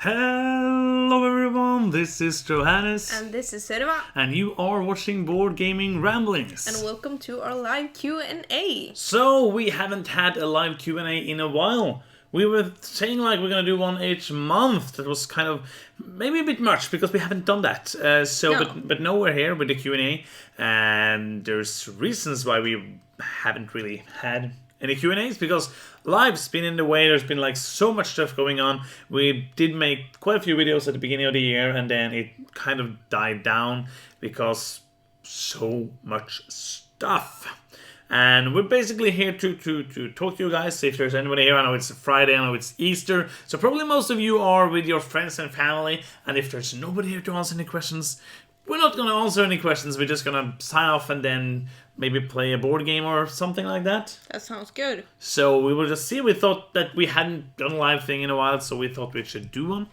Hello everyone, this is Johannes. And this is Friedemann. And you are watching Board Gaming Ramblings. And welcome to our live Q&A. So, we haven't had a live Q&A in a while. We were saying like we're going to do one each month. That was kind of maybe a bit much because we haven't done that. No. But now we're here with the Q&A. And there's reasons why we haven't really had any Q&As because life's been in the way. There's been like so much stuff going on. We did make quite a few videos at the beginning of the year and then it kind of died down because so much stuff. And we're basically here to talk to you guys. If there's anybody here, I know it's Friday, I know it's Easter. So probably most of you are with your friends and family. And if there's nobody here to answer any questions, we're not going to answer any questions. We're just going to sign off and then maybe play a board game or something like that. That sounds good. So we will just see. We thought that we hadn't done a live thing in a while, so we thought we should do one.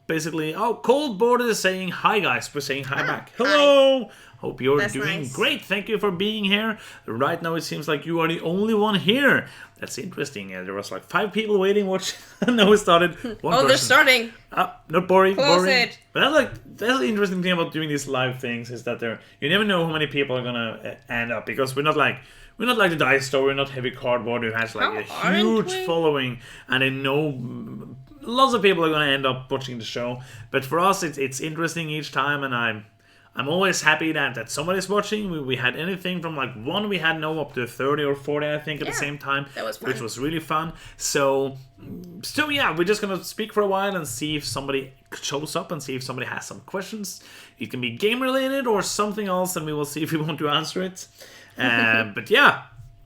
Basically, Cold Border is saying hi, guys. We're saying hi back. Hello. Hi. Hope you're doing nice. Great. Thank you for being here. Right now, it seems like you are the only one here. That's interesting. There was like 5 people waiting, watching. And now we started. One person. They're starting. Not boring. Close boring. it. But that's the interesting thing about doing these live things is that you never know how many people are gonna end up because we're not like the dice store. We're not Heavy Cardboard who has like a huge following, and I know lots of people are gonna end up watching the show. But for us, it's interesting each time, and I'm always happy that somebody's watching. We had anything from like 1 we had up to 30 or 40 I think at the same time. That was fun. Which was really fun. So yeah, we're just gonna speak for a while and see if somebody shows up and see if somebody has some questions. It can be game related or something else, and we will see if we want to answer it. But yeah.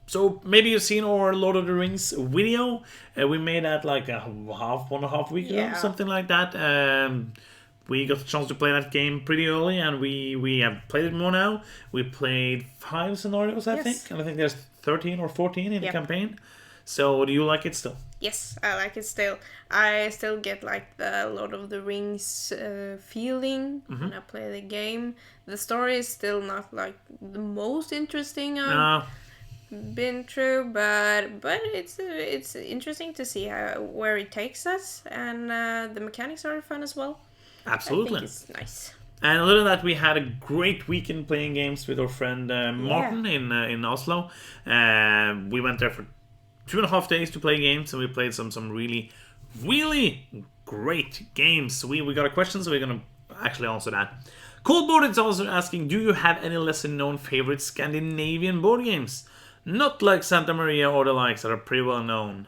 So maybe you've seen our Lord of the Rings video. We made that like 1.5 weeks ago, something like that. We got the chance to play that game pretty early, and we have played it more now. We played 5 scenarios, I think, and I think there's 13 or 14 in the campaign. So, do you like it still? Yes, I like it still. I still get like the Lord of the Rings feeling when I play the game. The story is still not like the most interesting I've been through, but it's interesting to see where it takes us, and the mechanics are fun as well. Absolutely. I think it's nice. And other than that, we had a great weekend playing games with our friend Martin in Oslo. We went there for 2.5 days to play games, and we played some really, really great games. We got a question, so we're going to actually answer that. Coldboard is also asking, do you have any lesser known favorite Scandinavian board games? Not like Santa Maria or the likes that are pretty well known.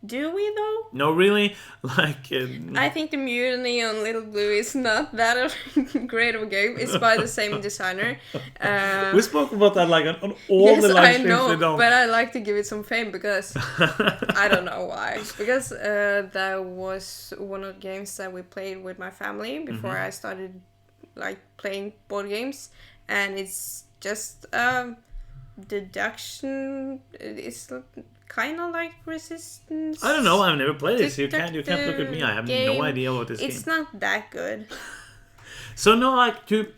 Do we though? No, really? Like, I think the Mutiny on Little Blue is not that great of a game. It's by the same designer. We spoke about that like on all the live streams. I know, but I like to give it some fame because I don't know why. Because that was one of the games that we played with my family before I started like playing board games, and it's just deduction. It's kind of like Resistance. I don't know. I've never played it. So you can't look at me. I have no idea what this game. It's not that good. So no, like to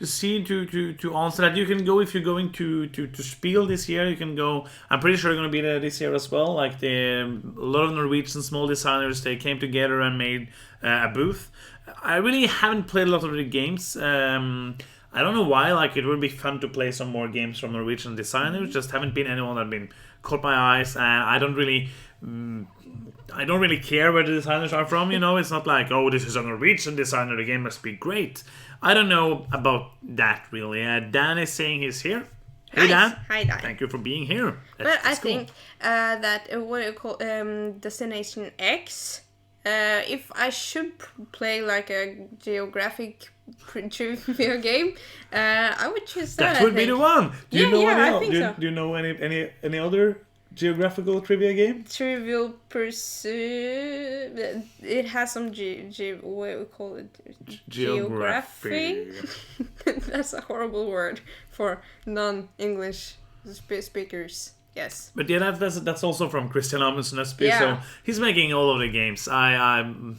answer that, you can go if you're going to Spiel this year. You can go. I'm pretty sure you're going to be there this year as well. Like a lot of Norwegian small designers, they came together and made a booth. I really haven't played a lot of the games. I don't know why. Like it would be fun to play some more games from Norwegian designers. Just haven't been anyone that been caught my eyes, and I don't really care where the designers are from. You know, it's not like, oh, this is a Norwegian designer, the game must be great. I don't know about that really. Dan is saying he's here. Hey, Dan. Hi, Dan. Thank you for being here. But I think that what do you call Destination X. If I should play like a geographic trivia game, I would choose that. That would be the one. Do you know I think so. Do you know any other geographical trivia game? Trivial Pursuit. It has some what do we call it? Geography. That's a horrible word for non-English speakers. Yes. But yeah, that's also from Christian Amundsen Esby, so he's making all of the games. I'm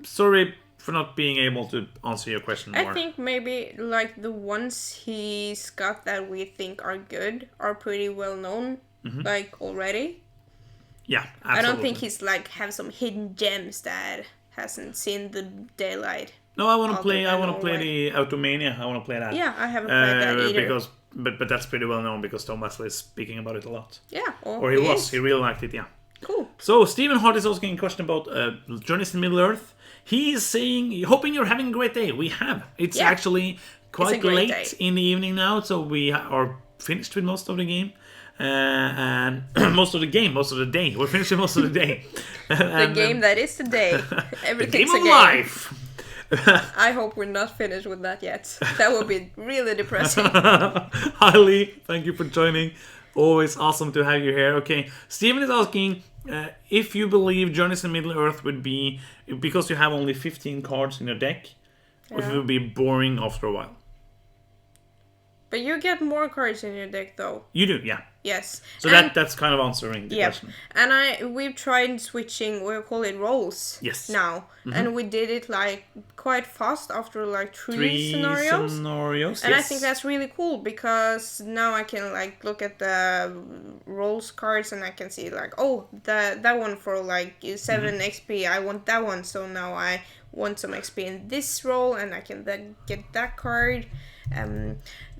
sorry for not being able to answer your question more. I think maybe like the ones he's got that we think are good are pretty well known, like already. Yeah, absolutely. I don't think he's like have some hidden gems that hasn't seen the daylight. No, I want to play. I want to play the Automania. I want to play that. Yeah, I haven't played that either. Because, but that's pretty well known because Tom Wesley is speaking about it a lot. Yeah, or he was. He really liked it. Yeah. Cool. So Stephen Hart is asking a question about Journeys in Middle Earth. He is saying, hoping you're having a great day. We have. It's actually quite late in the evening now, so we are finished with most of the game. And most of the day. We're finished with most of the day. The game that is today. Everything's the game of life. I hope we're not finished with that yet. That would be really depressing. Hi Lee, thank you for joining. Always awesome to have you here. Okay, Steven is asking if you believe Journeys in Middle Earth would be, because you have only 15 cards in your deck, or if it would be boring after a while. But you get more cards in your deck though. You do, yeah. Yes. So that's kind of answering the question. And we've tried switching, we call it roles. Yes. Now. Mm-hmm. And we did it like quite fast after like three scenarios. And I think that's really cool because now I can like look at the roles cards and I can see like, oh, that one for like 7 XP, I want that one. So now I want some XP in this role and I can then get that card.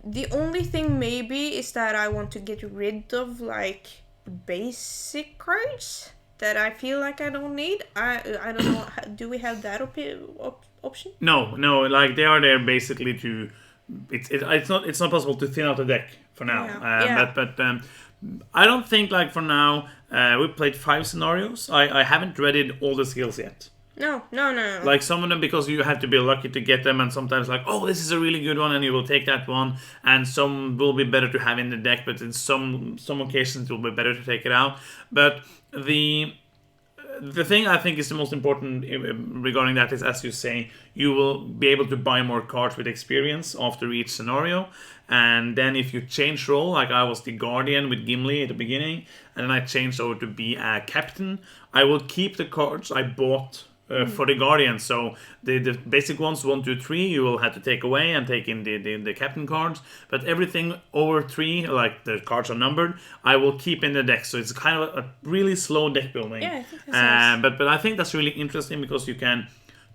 The only thing maybe is that I want to get rid of like basic cards that I feel like I don't need. I don't know. Do we have that option? No. Like they are there basically to. It's not possible to thin out the deck for now. But I don't think like for now we played 5 scenarios. I haven't readied all the skills yet. No. Like some of them, because you have to be lucky to get them, and sometimes like, oh, this is a really good one, and you will take that one, and some will be better to have in the deck, but in some occasions it will be better to take it out. But the thing I think is the most important regarding that is, as you say, you will be able to buy more cards with experience after each scenario. And then if you change role, like I was the Guardian with Gimli at the beginning, and then I changed over to be a Captain, I will keep the cards I bought for the Guardian. So the basic ones, 1, 2, 3, you will have to take away and take in the Captain cards. But everything over 3, like the cards are numbered, I will keep in the deck. So it's kind of a really slow deck building. Yeah, I think that's nice. But I think that's really interesting because you can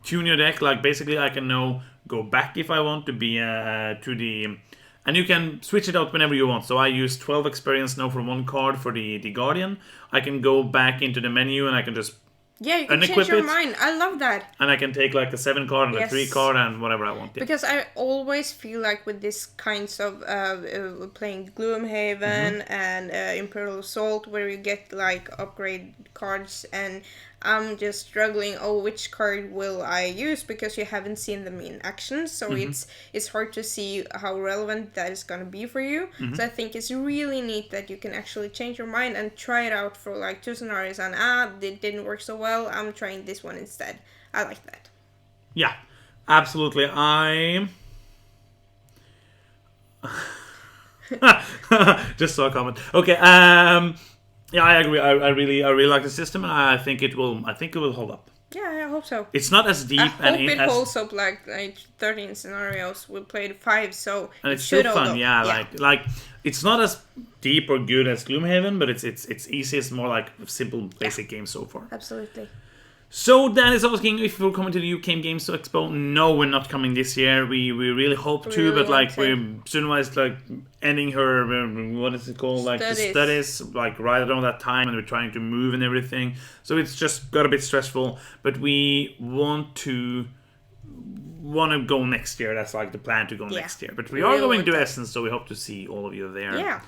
tune your deck. Like basically I can now go back if I want to be to the... And you can switch it out whenever you want. So I use 12 experience now for 1 card for the Guardian. I can go back into the menu and I can just you can change your mind. I love that. And I can take like a 7 card and a 3 card and whatever I want. Yeah. Because I always feel like with this kinds of playing Gloomhaven and Imperial Assault, where you get like upgrade cards, and I'm just struggling. Oh, which card will I use? Because you haven't seen them in action, so it's hard to see how relevant that is gonna be for you. So I think it's really neat that you can actually change your mind and try it out for like 2 scenarios, and it didn't work so well. I'm trying this one instead. I like that. Yeah, absolutely. Just saw a comment. Okay. Yeah, I agree. I really like the system, and I think it will hold up. Yeah, I hope so. It's not as deep. I hope it holds up like 13 scenarios. We played 5, so and it's still fun. Yeah, like it's not as deep or good as Gloomhaven, but it's easy. It's more like a simple, basic game so far. Absolutely. So Dan is asking if we're coming to the UK Games Expo. No, we're not coming this year. We really hope to, but like we're Sunwise like ending her what is it called, like the studies like right around that time, and we're trying to move and everything. So it's just got a bit stressful. But we want to go next year. That's like the plan to go next year. But we are going to Essence, so we hope to see all of you there. Yeah.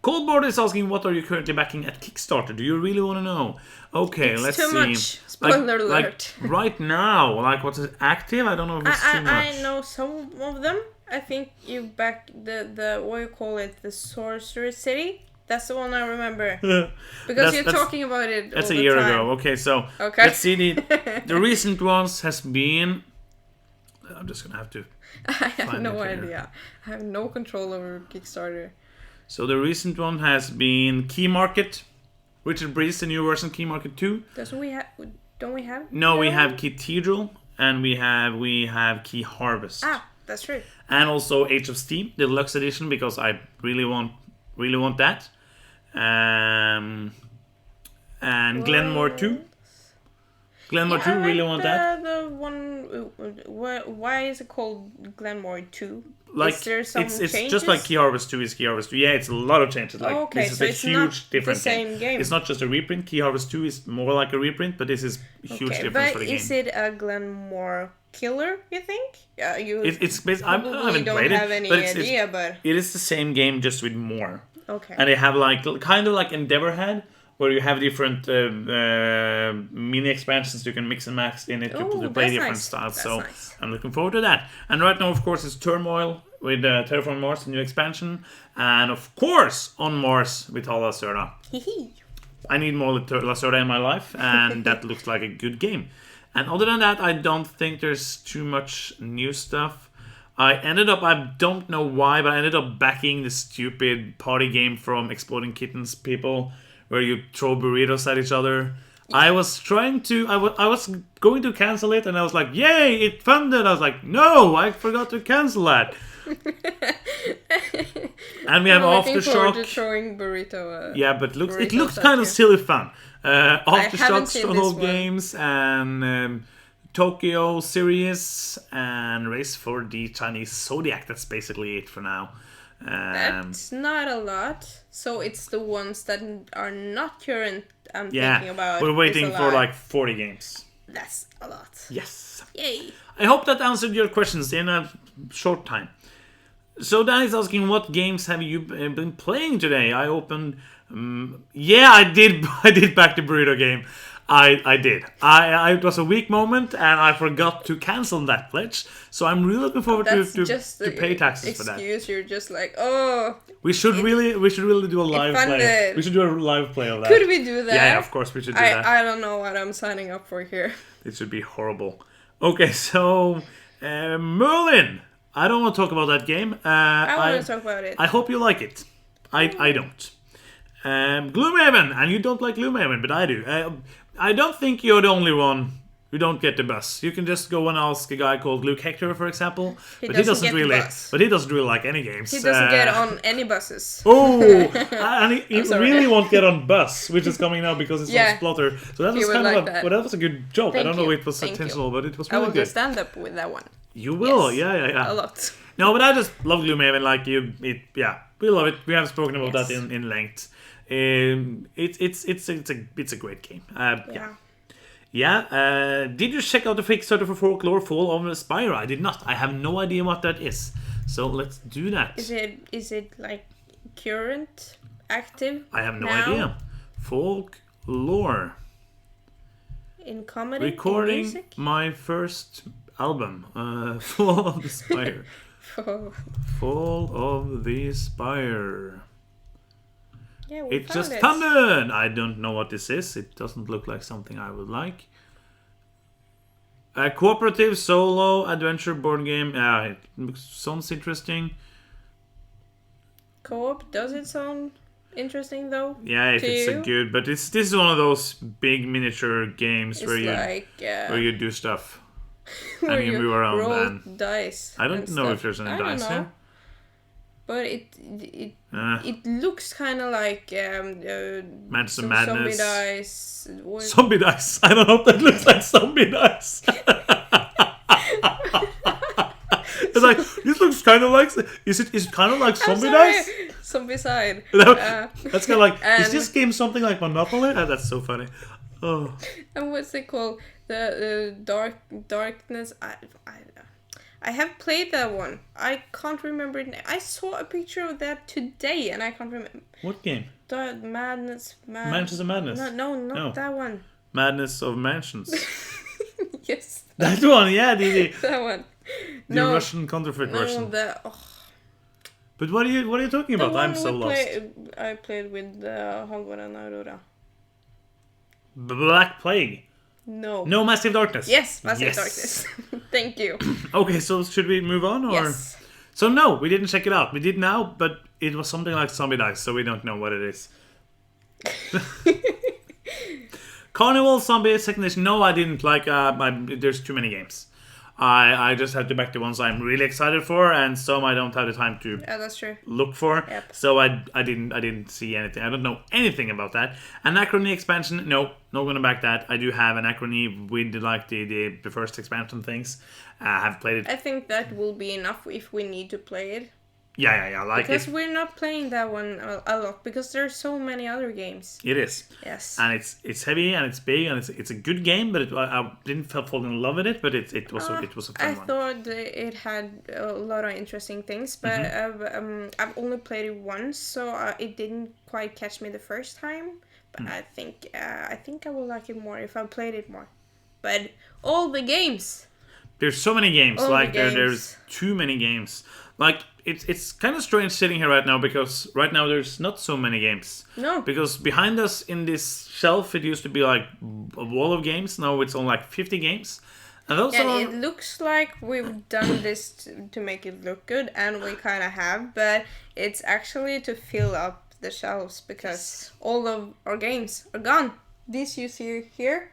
Coldboard is asking, what are you currently backing at Kickstarter? Do you really want to know? Okay, let's see. It's too much. Spoiler alert. Like right now, like what's active? I don't know if it's too much. I know some of them. I think you backed the what you call it, the Sorcerer City. That's the one I remember. Because you're talking about it. That's all a year the time. ago. Okay, so let's see the recent ones has been. I'm just gonna have to. I have no idea. I have no control over Kickstarter. So the recent one has been Key Market, Richard Breeze, the new version, Key Market 2. Don't we have? No, we have Cathedral, and we have Key Harvest. Ah, that's true. And also Age of Steam, the deluxe edition, because I really want that. And Glenmore 2. Glenmore 2, really want that? The one. Why is it called Glenmore 2? Like, is there some it's changes? just like Key Harvest 2 is Key Harvest 2. Yeah, it's a lot of changes. Like, okay, this is so a it's huge not different the same game. It's not just a reprint. Key Harvest 2 is more like a reprint, but this is a huge difference for the game. But is it a Glenmore killer, you think? It's I haven't don't played have it, any but idea, but... It is the same game, just with more. Okay. And they have like kind of like Endeavor had, where you have different mini expansions you can mix and match in it to play different styles. That's so nice. I'm looking forward to that. And right now, of course, it's Turmoil with Terraform Mars, the new expansion, and of course On Mars with La Lacerda. I need more Lacerda in my life, and that looks like a good game. And other than that, I don't think there's too much new stuff. I don't know why, but I ended up backing the stupid party game from Exploding Kittens people, where you throw burritos at each other. I was going to cancel it, and I was like, yay, it funded. I was like, no, I forgot to cancel that. And we have Aftershock. To throwing burrito. Yeah, but it looks kind of silly fun. Aftershock, Stronghold Games, and Tokyo Series, and Race for the Chinese Zodiac. That's basically it for now. That's not a lot. So it's the ones that are not current I'm thinking about. We're waiting for like 40 games. That's a lot. Yes. Yay. I hope that answered your questions in a short time. So Dan is asking, what games have you been playing today? I opened... I did back the burrito game. I did. It was a weak moment, and I forgot to cancel that pledge. So I'm really looking forward to pay taxes for that. You're just like, oh. We should really do a live play. We should do a live play of that. Could we do that? Yeah, of course we should do that. I don't know what I'm signing up for here. It should be horrible. Okay, so Merlin. I don't want to talk about that game. I want to talk about it. I hope you like it. I don't. Gloomhaven, and you don't like Gloomhaven, but I do. I don't think you're the only one who don't get the bus. You can just go and ask a guy called Luke Hector, for example. He doesn't really like any games. He doesn't get on any buses. Oh, and he really won't get on bus, which is coming now because it's on Splotter. So that was that was a good joke. I don't know if it was intentional, but it was really good. I will stand up with that one. You will, yeah. A lot. No, but I just love Gloomhaven. Like we love it. We have spoken about that in length. It's a great game. Did you check out the Kickstarter for Folklore Fall of Spire? I did not. I have no idea what that is. So let's do that. Is it like current, active? I have no idea. Folklore. In comedy. Recording in music? My first album. Fall of the Spire. Fall of the Spire. Yeah, it just thundered! I don't know what this is. It doesn't look like something I would like. A cooperative solo adventure board game. It sounds interesting. Co-op? Does it sound interesting though? Yeah, if it's a good. But this is one of those big miniature games where you do stuff. And you move around. Roll dice. I don't know if there's any dice here. But it looks kind of like Manchester Madness. Zombie Dice. Zombie Dice. I don't know if that looks like Zombie Dice. It's like this looks kind of like. Is it kind of like Zombie Dice? Zombie Side. That's kind of like. Is this game something like Monopoly? That's so funny. Oh. And what's it called? The darkness. I have played that one. I can't remember it. I saw a picture of that today, and I can't remember. What game? The Madness. Mansions of Madness. No, not that one. Madness of Mansions. Yes. That one, yeah. That one. The Russian counterfeit version. But what are you talking about? I'm so lost. I played with Halvor and Aurora. Black Plague. No, Massive Darkness. Yes, Massive Darkness. Thank you. Okay, so should we move on? Or? Yes. So no, we didn't check it out. We did now, but it was something like Zombie Dice, so we don't know what it is. Carnival Zombie Second Edition. No, I didn't. There's too many games. I just have to back the ones I'm really excited for, and some I don't have the time to that's true. look for. Yep. So I didn't see anything. I don't know anything about that. Anachrony expansion, no, not gonna back that. I do have Anachrony with like the first expansion things. I have played it. I think that will be enough if we need to play it. Yeah. Like because we're not playing that one a lot because there's so many other games. It is. Yes. And it's heavy and it's big and it's a good game, but I didn't fall in love with it. But it was a fun I one. thought it had a lot of interesting things, but I've only played it once, so it didn't quite catch me the first time. But I think I will like it more if I played it more. But all the games. There's so many games. All like the games. There's too many games. Like it's kind of strange sitting here right now because right now there's not so many games. No. Because behind us in this shelf it used to be like a wall of games. Now it's on like 50 games. And those And it looks like we've done this to make it look good, and we kind of have, but it's actually to fill up the shelves because all of our games are gone. This you see here,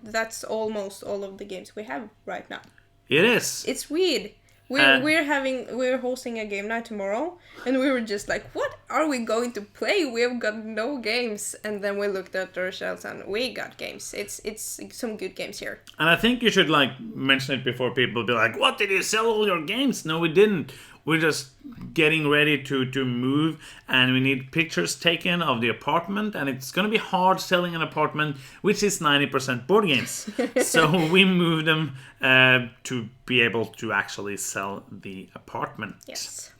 that's almost all of the games we have right now. It is. It's weird. We're hosting a game night tomorrow, and we were just like, what are we going to play? We've got no games. And then we looked at our shelves and we got games. It's some good games here. And I think you should like mention it before people be like, what, did you sell all your games? No, we didn't. We're just getting ready to move, and we need pictures taken of the apartment, and it's going to be hard selling an apartment which is 90% board games. So we moved them to be able to actually sell the apartment. Yes.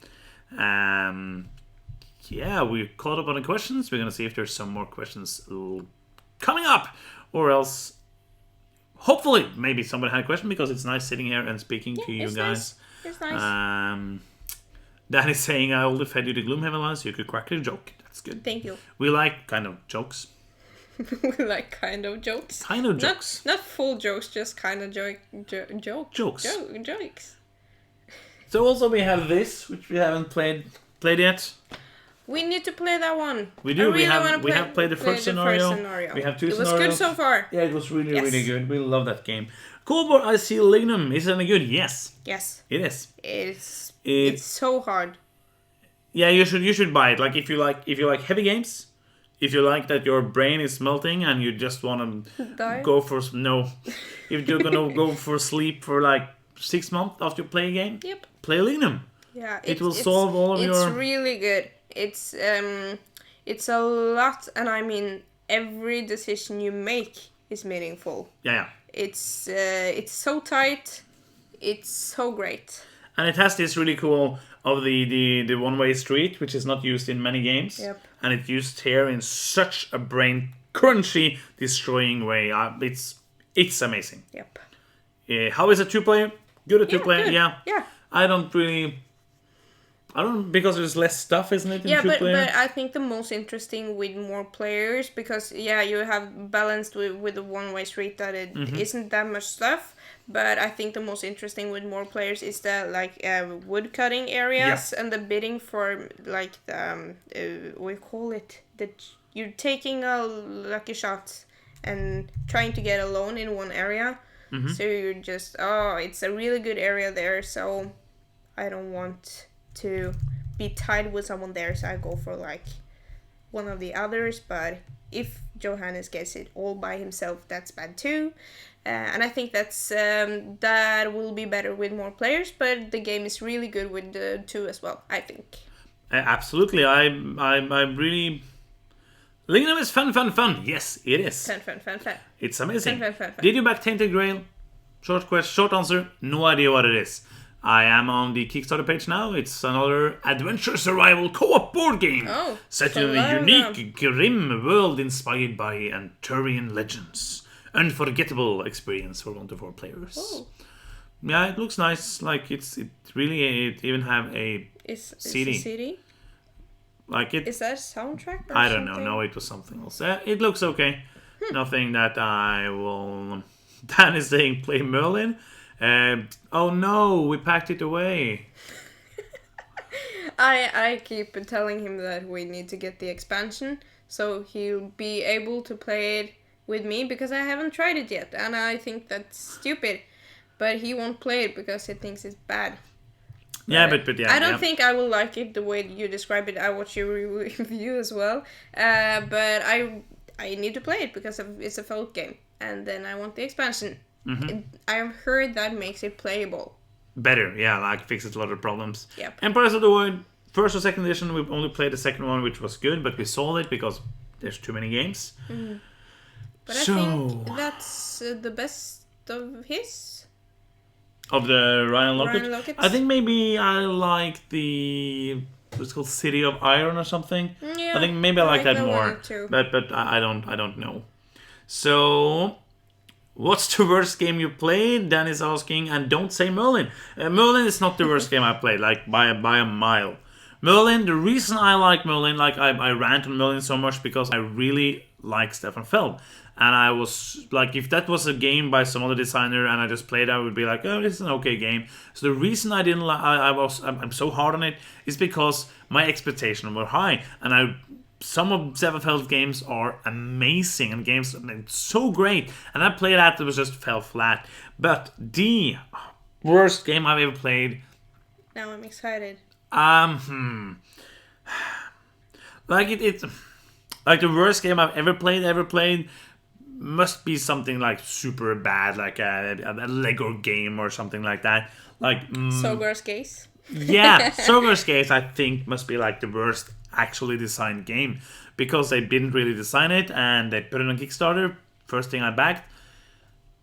Yeah, we caught up on the questions. We're going to see if there's some more questions coming up, or else hopefully maybe somebody had a question, because it's nice sitting here and speaking to you guys. Nice. It's nice. Dan is saying, I only fed you the Gloomhaven lines, you could crack a joke. That's good. Thank you. We like kind of jokes. We like kind of jokes. Kind of jokes. Not full jokes, just kind of jokes. Jokes. So also we have this, which we haven't played yet. We need to play that one. We do. We have played the first scenario. We have two scenarios. It was good so far. Yeah, it was really good. We love that game. Cool, but I see Lignum. Is it any good? Yes. Yes. It is. It's so hard. Yeah, you should buy it. Like if you like heavy games, if you like that your brain is melting and you just want to go for if you're gonna go for sleep for like 6 months after you play a game, yep, play Lignum. Yeah, it will solve all of your. It's really good. It's a lot, and I mean every decision you make is meaningful. Yeah. It's so tight. It's so great. And it has this really cool of the one-way street, which is not used in many games. Yep. And it's used here in such a brain-crunchy, destroying way. It's amazing. Yep. How is a two-player? Good at two-player? Good. Yeah. Yeah. I don't, because there's less stuff, isn't it, in two-player? Yeah, but I think the most interesting with more players, because, you have balanced with the one-way street that it isn't that much stuff, but I think the most interesting with more players is the, wood cutting areas and the bidding for, we call it, that you're taking a lucky shot and trying to get a loan in one area, so you're just, it's a really good area there, so I don't want to be tied with someone there, so I go for one of the others. But if Johannes gets it all by himself, that's bad too. And I think that will be better with more players. But the game is really good with the two as well, I think. Absolutely, I really. Lignum is fun. Yes, it is. Fun. It's amazing. Fun. Did you back Tainted Grail? Short answer: no idea what it is. I am on the Kickstarter page now. It's another adventure survival co-op board game set in a unique, grim world inspired by Arthurian legends. Unforgettable experience for 1 to 4 players. Oh. Yeah, it looks nice. Like it even have a CD. Is a CD? Is that a soundtrack? Or I don't something? know. No, it was something else. It looks okay. Nothing that I will. Dan is saying play Merlin. Oh no, we packed it away. I keep telling him that we need to get the expansion so he'll be able to play it with me, because I haven't tried it yet and I think that's stupid. but he won't play it because he thinks it's bad. Yeah, but yeah. I don't think I will like it the way you describe it. I watch your review as well, but I need to play it because it's a folk game, and then I want the expansion. I've heard that makes it playable. Better, yeah, like fixes a lot of problems. Yep. Empires of the Void, first or second edition, we've only played the second one, which was good, but we sold it because there's too many games. But I think that's the best of his. Of the Ryan Lockett? Ryan Lockett? I think maybe I like the... It's called City of Iron or something. Yeah, I think maybe I like that more. One too. But I don't know. So... What's the worst game you played? Dan is asking, and don't say Merlin. Merlin is not the worst game I played, like by a mile. Merlin, the reason I like Merlin, like I rant on Merlin so much because I really like Stefan Feld. And I was like, if that was a game by some other designer and I just played it, I would be like, oh, this is an okay game. So the reason I didn't like, I'm so hard on it is because my expectations were high, and some of Stefan Feld's games are amazing and games so great, and I played that, it was just fell flat. But the worst game I've ever played. Now I'm excited. Like it's like the worst game I've ever played must be something like super bad, like a Lego game or something like that. Like Sogar's Case. Yeah, Sogar's Case I think must be like the worst actually designed game, because they didn't really design it and they put it on Kickstarter. First thing I backed,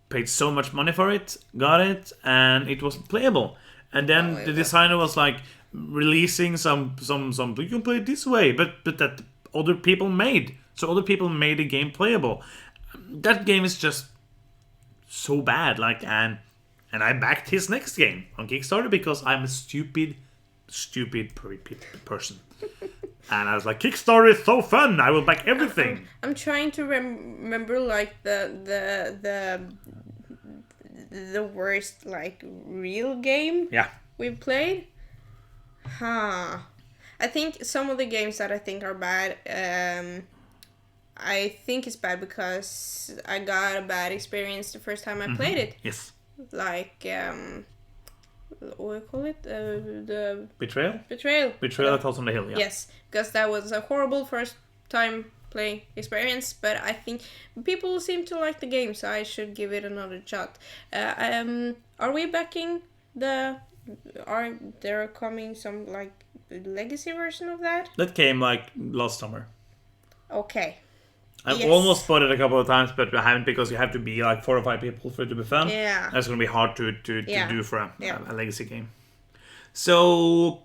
paid so much money for it, got it, and it wasn't playable. And then the designer was like releasing some you can play it this way, but that other people made. So other people made the game playable. That game is just so bad, like, and I backed his next game on Kickstarter because I'm a stupid person. And I was like, Kickstarter is so fun, I will back everything. I'm trying to remember like the worst like real game we've played. I think some of the games that I think are bad, I think it's bad because I got a bad experience the first time I played it. Yes. Like what do you call it? The Betrayal? Betrayal at House on the Hill, yeah. Yes, because that was a horrible first time play experience, but I think people seem to like the game, so I should give it another shot. Are we backing are there coming some like legacy version of that? That came like last summer. Okay. I've almost bought it a couple of times, but I haven't, because you have to be like 4 or 5 people for it to be fun. Yeah. That's going to be hard to do for a legacy game. So,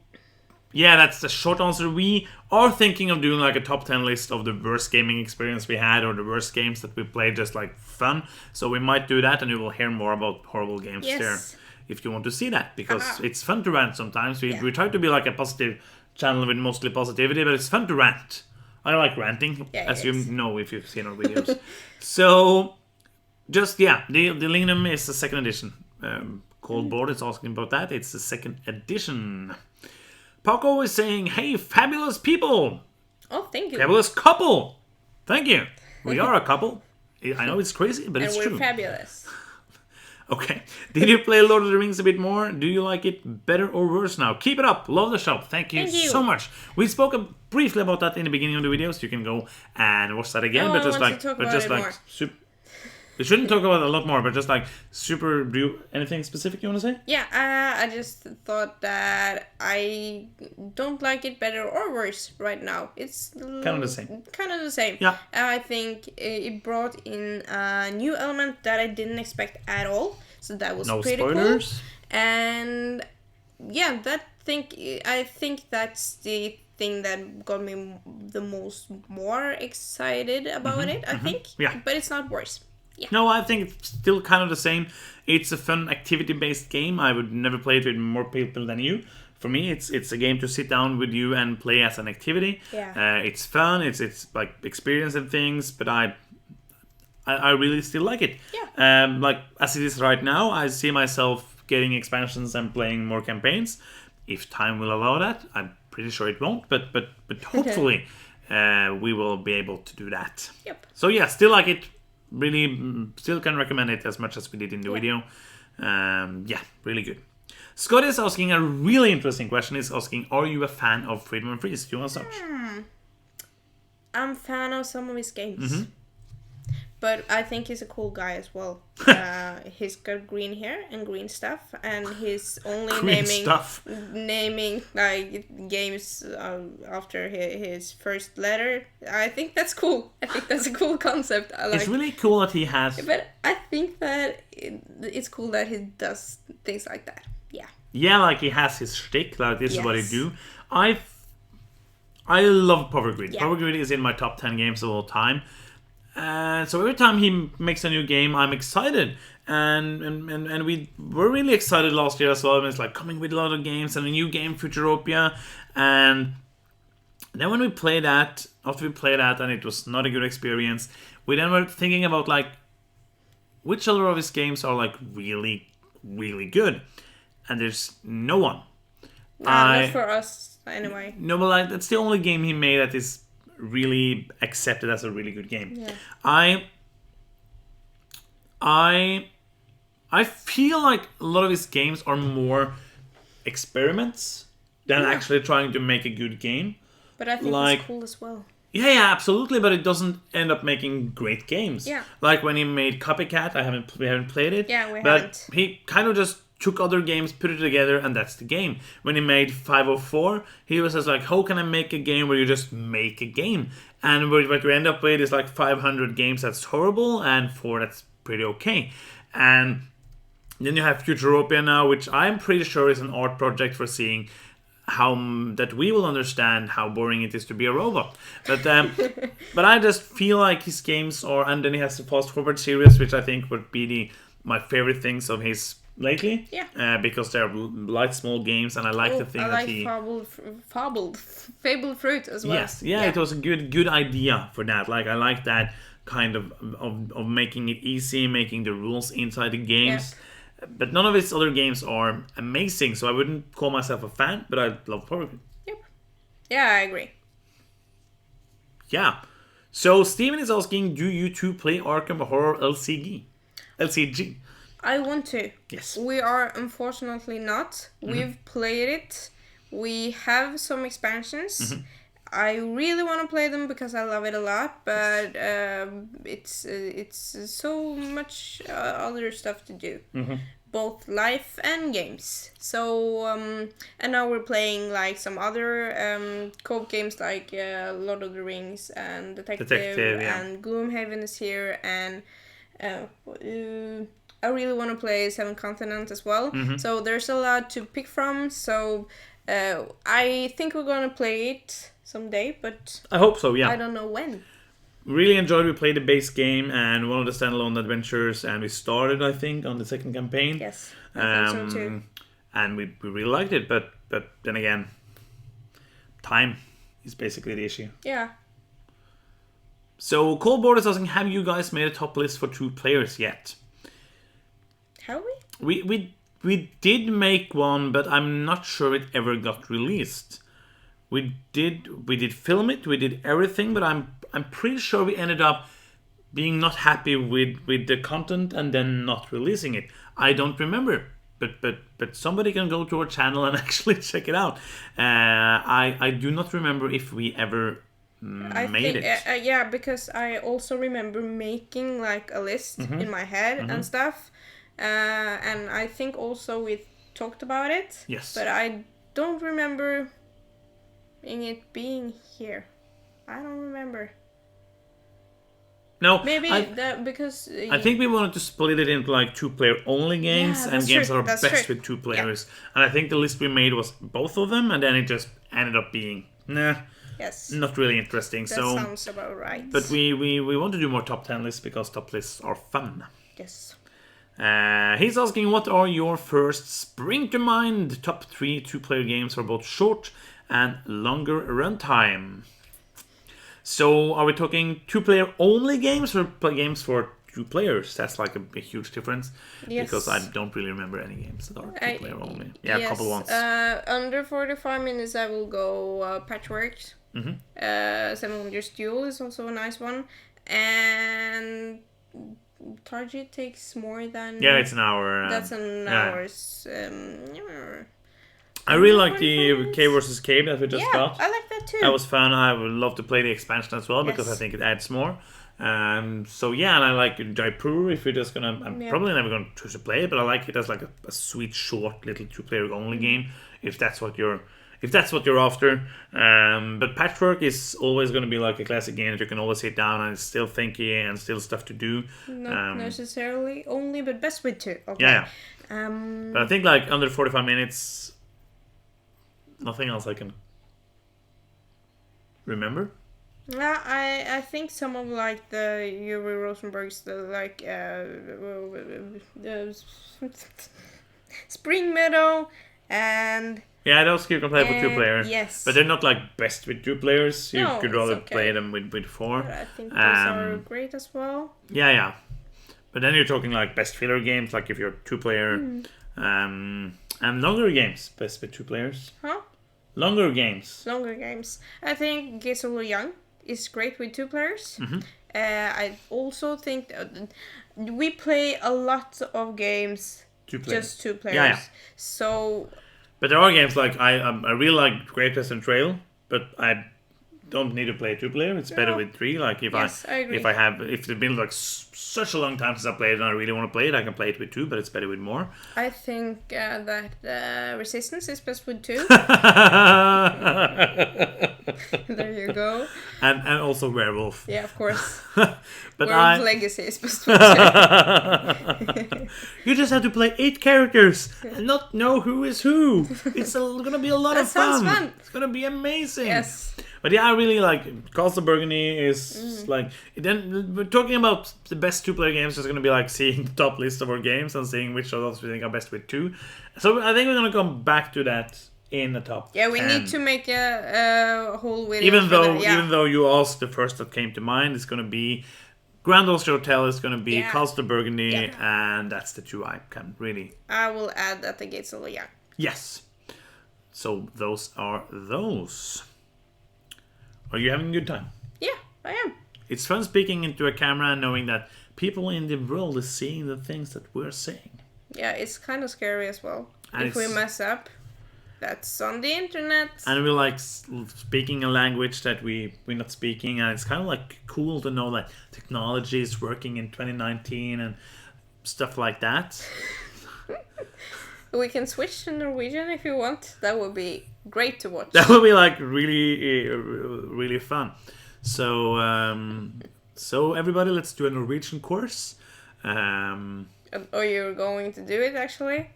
yeah, that's the short answer. We are thinking of doing like a top 10 list of the worst gaming experience we had, or the worst games that we played just like fun. So we might do that, and you will hear more about horrible games there if you want to see that, because it's fun to rant sometimes. We try to be like a positive channel with mostly positivity, but it's fun to rant. I like ranting, as you know if you've seen our videos. So, just, the Lignum is the second edition. Cold Board is asking about that. It's the second edition. Paco is saying, hey, fabulous people. Oh, thank you. Fabulous couple. Thank you. We are a couple. I know it's crazy, but it's true. And we're fabulous. Okay. Did you play Lord of the Rings a bit more? Do you like it better or worse now? Keep it up. Love the shop. Thank you so much. We spoke briefly about that in the beginning of the videos. You can go and watch that again. We shouldn't talk about it a lot more, but just like super. Do you anything specific you want to say? Yeah, I just thought that I don't like it better or worse right now. It's kind of the same. Yeah. I think it brought in a new element that I didn't expect at all. So that was pretty spoilers. Cool. And yeah, I think that's the thing that got me the more excited about it. I think. Yeah. But it's not worse. Yeah. No, I think it's still kind of the same. It's a fun activity-based game. I would never play it with more people than you. For me, it's a game to sit down with you and play as an activity. Yeah. It's fun. It's like experiencing things, but I really still like it. Yeah. Like as it is right now, I see myself getting expansions and playing more campaigns. If time will allow that, I'm pretty sure it won't. But hopefully, we will be able to do that. Yep. So yeah, still like it. Really, still can recommend it as much as we did in the video. Yeah, really good. Scott is asking a really interesting question. He's asking, are you a fan of Friedemann Friese? Do you want to start? I'm a fan of some of his games. But I think he's a cool guy as well. He's got green hair and green stuff, and he's only naming like games after his first letter. I think that's cool. I think that's a cool concept. It's really cool that he has. But I think that it's cool that he does things like that. Yeah. Yeah, like he has his shtick. Like this is what he do. I love Power Grid. Yeah. Power Grid is in my top 10 games of all time. So every time he makes a new game, I'm excited, and we were really excited last year as well. And it's like coming with a lot of games and a new game, Futuropia, and then when we played that, after we played that, and it was not a good experience, we then were thinking about like which other of his games are like really, really good, and there's no one. Not for us anyway. No, but like that's the only game he made that is really accepted as a really good game. Yeah. I feel like a lot of his games are more experiments than actually trying to make a good game. But I think it's cool as well. Yeah, absolutely. But it doesn't end up making great games. Yeah. Like when he made Copycat, we haven't played it. Yeah, we but haven't. He kind of just took other games, put it together, and that's the game. When he made 504, he was just like, how can I make a game where you just make a game? And what we end up with is like 500 games that's horrible and 4 that's pretty okay. And then you have Futuropia now, which I'm pretty sure is an art project for seeing how that we will understand how boring it is to be a robot. But but I just feel like his games are, and then he has the Fast Forward series, which I think would be my favorite things of his lately. Yeah. Because they're light, small games, and I like the thing that he Fabled Fruit as well. Yes, yeah, it was a good idea for that. Like I like that kind of making it easy, making the rules inside the games. Yeah. But none of his other games are amazing, so I wouldn't call myself a fan. But I love Power Grid. Yep. Yeah, I agree. Yeah. So Steven is asking, do you two play Arkham Horror LCG? I want to. Yes. We are unfortunately not. We've played it. We have some expansions. I really want to play them because I love it a lot, but it's so much other stuff to do. Both life and games. So, and now we're playing like some other co-op games like Lord of the Rings and Detective and Gloomhaven is here, and I really want to play Seven Continents as well. So there's a lot to pick from. So I think we're going to play it someday, but I hope so, yeah. I don't know when. Really enjoyed. We played the base game and one of the standalone adventures, and we started, I think, on the second campaign. Yes, I think so too. And we really liked it, but then again, time is basically the issue. Yeah. So Coldboard is asking, have you guys made a top list for 2 players yet? Have we? We did make one, but I'm not sure it ever got released. We did film it, we did everything, but I'm pretty sure we ended up being not happy with the content and then not releasing it. I don't remember, but somebody can go to our channel and actually check it out. I do not remember if we ever made it. Yeah, because I also remember making like a list in my head and stuff. And I think also we talked about it. Yes. But I don't remember it being here. I don't remember. No, maybe because I think we wanted to split it into like 2-player only games and games that are best with 2 players. Yeah. And I think the list we made was both of them, and then it just ended up being not really interesting. That sounds about right. But we want to do more top 10 lists because top lists are fun. Yes. He's asking, what are your first spring to mind top 3 2-player games for both short and longer runtime? So are we talking 2-player only games or games for 2 players? That's like a huge difference. Yes. Because I don't really remember any games that are 2-player only. Yeah, yes. A couple ones. Under 45 minutes I will go Patchworks. 7 Wonders Duel is also a nice one. And Target takes more than... Yeah, it's an hour. That's an yeah. hour's... I really like the 45 minutes. Cave versus Cave that we just got. I like that too. That was fun. I would love to play the expansion as well because I Yes. think it adds more. So yeah, and I like Jaipur. If you're just gonna, I'm probably never gonna choose to play it, but I like it as like a sweet, short, little 2-player only game. If that's what you're after. But Patchwork is always going to be like a classic game that you can always sit down and it's still thinky and still stuff to do. Not necessarily only, but best with two. Okay. Yeah. Um, But I think like under 45 minutes, nothing else I can remember. Yeah, I think some of like the Yuri Rosenberg's the Spring Meadow and Yeah, those you can play for 2 players. Yes, But they're not like best with 2 players. You No, could it's rather okay. play them with 4. but I think those are great as well. Yeah. But then you're talking like best filler games, like if you're 2-player, and longer games, best with 2 players. Huh? Longer games. Longer games. I think Gates of Young is great with 2 players. I also think we play a lot of games 2 players. just 2 players. Yeah. So But there are games like I really like Great Western Trail, but I don't need to play 2-player. It's better No. with 3. Like if Yes, I agree. if it's been like such a long time since I played it and I really want to play it, I can play it with 2, but it's better with more. I think that Resistance is best with 2. There you go. And also Werewolf. Yeah, of course. But Werewolf Legacy is best with 2. You just have to play 8 characters and not know who is who. It's gonna be a lot of That sounds fun. fun. It's gonna be amazing. Yes. But yeah, I really like Castle Burgundy is like. Then we're talking about the best 2-player games. It's gonna be like seeing the top list of our games and seeing which of those we think are best with 2. So I think we're gonna come back to that in the top. Yeah, we 10. need to make a whole video. Even for though that, yeah. even though you asked the first that came to mind, it's gonna be Grand Austria Hotel. Is gonna be Yeah. Castle Burgundy, Yeah. and that's the 2 I can really. I will add that the Gates of Young. Yes. So those are those. Are you having a good time? Yeah, I am. It's fun speaking into a camera and knowing that people in the world is seeing the things that we're saying. Yeah, it's kind of scary as well. And if we it's- mess up, that's on the internet. And we like speaking a language that we're not speaking, and it's kind of like cool to know that technology is working in 2019 and stuff like that. We can switch to Norwegian if you want. That would be great to watch. That would be like really fun. So so everybody, let's do a Norwegian course. Oh, you're going to do it actually?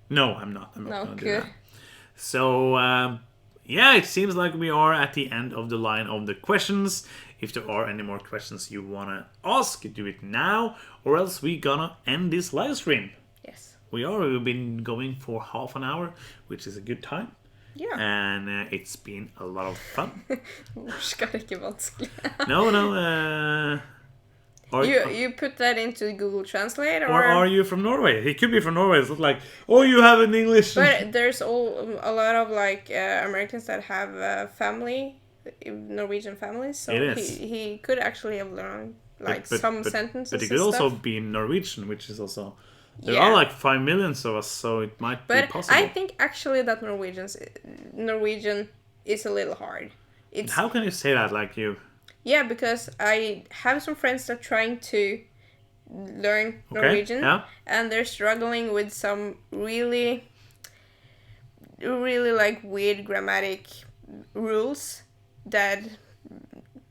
No, I'm not. I'm not No, going to do good. that. So yeah, it seems like we are at the end of the line of the questions. If there are any more questions you wanna ask, do it now, or else we gonna end this live stream. Yes. We've been going for half an hour, which is a good time. Yeah. And it's been a lot of fun. Norsk er ikke vanskelig. No. You put that into Google Translate, Or are you from Norway? He could be from Norway. It's not like, oh, you have an English. But there's a lot of like Americans that have family, Norwegian families. So It is. he could actually have learned like But- some but- sentences. But it and could also stuff. be Norwegian, which is also. There Yeah. are like 5 million of us, so it might be But possible. I think actually that Norwegian is a little hard. It's How can you say that? Like you. yeah, because I have some friends that are trying to learn Norwegian, yeah. and they're struggling with some really like weird grammatic rules that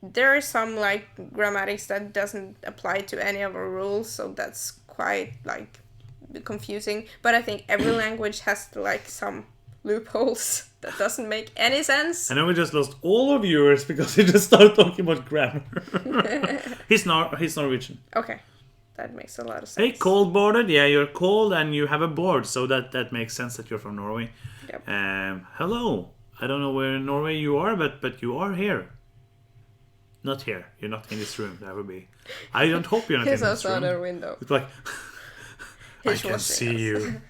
there are some like grammatics that doesn't apply to any of our rules, so that's quite like confusing. But I think every language has like some loopholes that doesn't make any sense. I know we just lost all our viewers because he just started talking about grammar. He's Norwegian. Okay, that makes a lot of sense. Hey, cold boarded. Yeah, you're cold and you have a board, so that makes sense that you're from Norway. Yep. Hello. I don't know where in Norway you are, but you are here. Not here. You're not in this room. That would be. I don't hope you're not in He's this outside room. our window. It's like I He's can watching see us. you.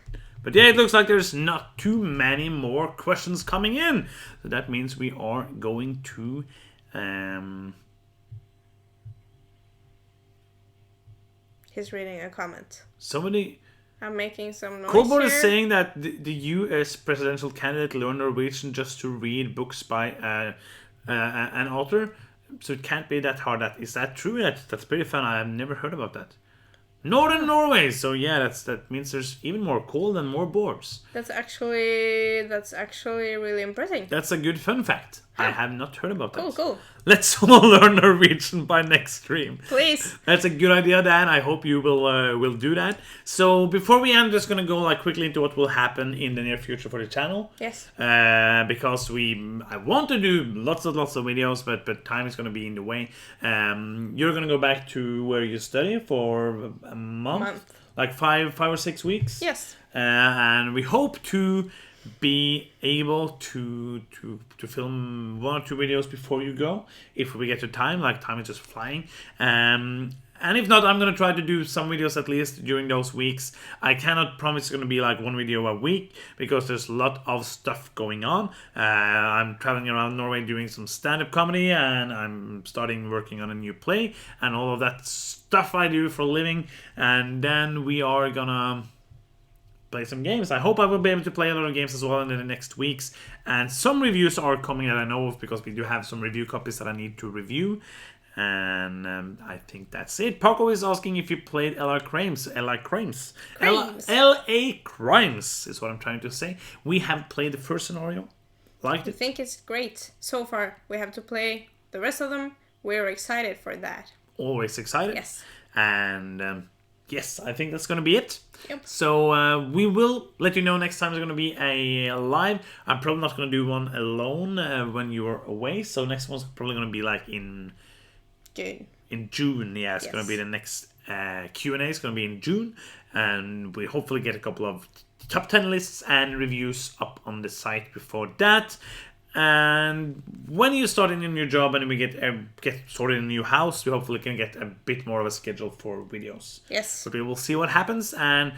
But yeah, it looks like there's not too many more questions coming in. So that means we are going to He's reading a comment. Somebody... I'm making some noise Colbert is here. saying that the U.S. presidential candidate learned Norwegian just to read books by an author, so it can't be that hard. Is that true? That's pretty fun. I have never heard about that. Northern Norway. So yeah, that means there's even more cold and more boars. That's actually really impressive. That's a good fun fact. I have not heard about that. Cool. Let's all learn Norwegian by next stream. Please. That's a good idea, Dan. I hope you will do that. So before we end, I'm just gonna go quickly into what will happen in the near future for the channel. Yes. Because I want to do lots of videos, but time is gonna be in the way. You're gonna go back to where you study for a month. Like 5 or 6 weeks. Yes. And we hope to be able to film 1 or 2 videos before you go, if we get to time. Time is just flying. And if not, I'm gonna try to do some videos at least during those weeks. I cannot promise it's gonna be 1 video a week because there's a lot of stuff going on. I'm traveling around Norway doing some stand-up comedy, and I'm starting working on a new play and all of that stuff I do for a living. And then we are gonna play some games. I hope I will be able to play a lot of games as well in the next weeks. And some reviews are coming that I know of, because we do have some review copies that I need to review. And I think that's it. Paco is asking if you played LA Crimes. LA Crimes is what I'm trying to say. We have played the first scenario. Liked I it. think it's great. So far, we have to play the rest of them. We're excited for that. Always excited. Yes. And yes, I think that's going to be it. Yep. So we will let you know next time there's going to be a live. I'm probably not going to do one alone when you're away. So next one's probably going to be in June. In June, yeah. It's going to be the next Q&A. It's going to be in June. And we hopefully get a couple of top 10 lists and reviews up on the site before that. And when you start in a new job and we get sorted in a new house, we hopefully can get a bit more of a schedule for videos. Yes. But we will see what happens, and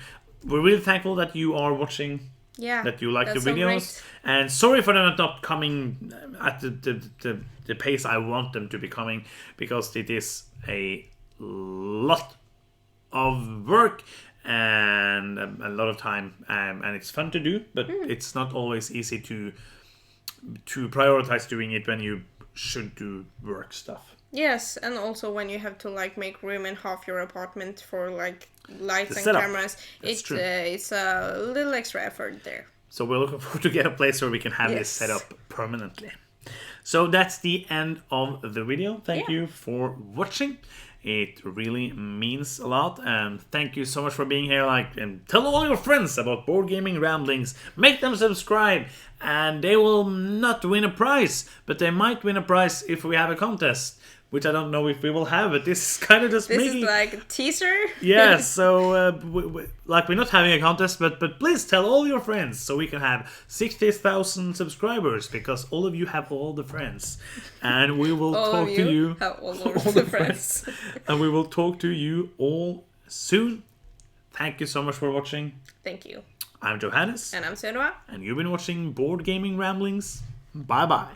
we're really thankful that you are watching. Yeah. That you like the that's so videos, great. and sorry for them not coming at the pace I want them to be coming, because it is a lot of work and a lot of time, and it's fun to do, but it's not always easy to prioritize doing it when you should do work stuff. Yes, and also when you have to make room in half your apartment for lights and setup. cameras, it's a little extra effort there. So we're looking forward to get a place where we can have this set up permanently. So that's the end of the video. Thank you for watching. It really means a lot, and thank you so much for being here. And tell all your friends about Board Gaming Ramblings. Make them subscribe, and they will not win a prize, but they might win a prize if we have a contest, which I don't know if we will have. But this is kind of just This is like a teaser. Yeah. So we're not having a contest, but please tell all your friends so we can have 60,000 subscribers, because all of you have all the friends, and we will talk to you. Have all the friends. And we will talk to you all soon. Thank you so much for watching. Thank you. I'm Johannes. And I'm Sunwa. And you've been watching Board Gaming Ramblings. Bye bye.